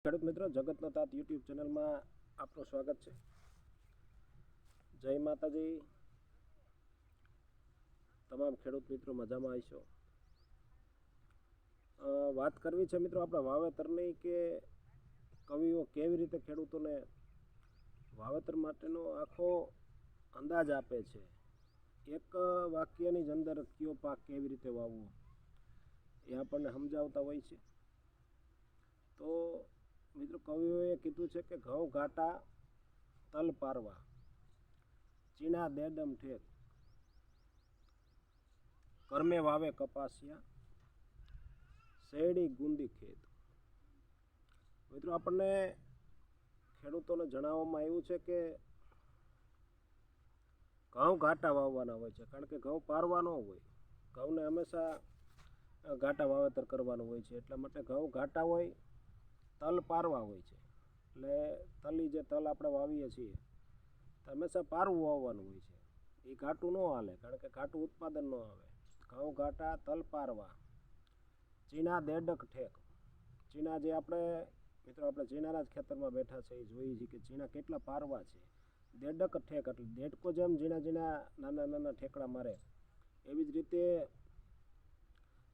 ખેડૂત મિત્રો, જગતનો તાત યુટ્યુબ ચેનલમાં આપનું સ્વાગત છે. જય માતાજી. તમામ ખેડૂત મિત્રો મજામાં આવીશો. વાત કરવી છે મિત્રો આપણા વાવેતરની, કે કવિઓ કેવી રીતે ખેડૂતોને વાવેતર માટેનો આખો અંદાજ આપે છે. એક વાક્યની જ અંદર કયો પાક કેવી રીતે વાવવો એ આપણને સમજાવતા હોય છે. તો મિત્રો, કવિઓએ કીધું છે કે ઘઉં ઘાટા તલ પારવા, ચીણા દેડમ ઠેક, કરમે વાવે કપાસિયા, શેરડી ગુંદી ખેત. મિત્રો, આપણને ખેડૂતોને જણાવવામાં આવ્યું છે કે ઘઉં ઘાટા વાવવાના હોય છે, કારણ કે ઘઉં પારવા ન હોય. ઘઉંને હંમેશા ઘાટા વાવેતર કરવાનું હોય છે, એટલા માટે ઘઉં ઘાટા હોય, તલ પારવા હોય છે. એટલે તલી જે તલ આપણે વાવીએ છીએ તો હંમેશા પારવું વાવવાનું હોય છે. એ ઘાટું ન હાલે, કારણ કે ઘાટું ઉત્પાદન ન આવે. ઘઉં ઘાટા તલ પારવા, ચીણા દેડક ઠેક. ચીણા જે આપણે ચીણાના જ ખેતરમાં બેઠા છે, એ જોઈએ છીએ કે ચીણા કેટલા પારવા છે. દેડક ઠેક એટલે દેડકો જેમ ઝીણા ઝીણા નાના નાના ઠેકડા મારે, એવી જ રીતે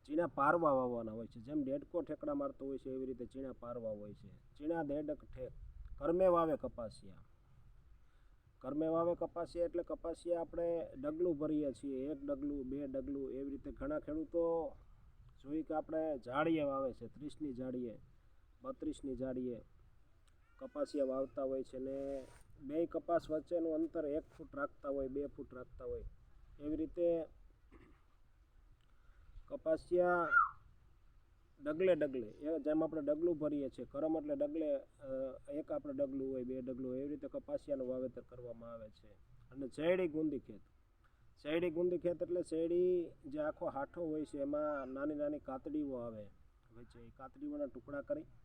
ચીણા પારવા વાવવાના હોય છે. જેમ દેડકો ઠેકડા મારતો હોય છે, એવી રીતે ચીણા પારવા હોય છે. ચીણા દેડક ઠેક, કરમે વાવે કપાસિયા. કરમે વાવે કપાસિયા એટલે કપાસિયા આપણે ડગલું ભરીએ છીએ, 1 ડગલું 2 ડગલું, એવી રીતે ઘણા ખેડૂતો જોઈ કે આપણે જાળીએ વાવે છે, 30ની જાળીએ, 32ની જાળીએ કપાસિયા વાવતા હોય છે. ને બે કપાસ વચ્ચેનું અંતર 1 ફૂટ રાખતા હોય, 2 ફૂટ રાખતા હોય. એવી રીતે કપાસિયા ડગલે ડગલે, જેમ આપણે ડગલું ભરીએ છીએ, કરમ એટલે ડગલે, 1 આપણે ડગલું હોય, 2 ડગલું હોય, એવી રીતે કપાસિયાનું વાવેતર કરવામાં આવે છે. અને શેરડી ગુંદી ખેત. શેરડી ગુંદી ખેત એટલે શેરડી જે આખો હાઠો હોય છે, એમાં નાની નાની કાતડીઓ આવે છે. એ કાતડીઓના ટુકડા કરી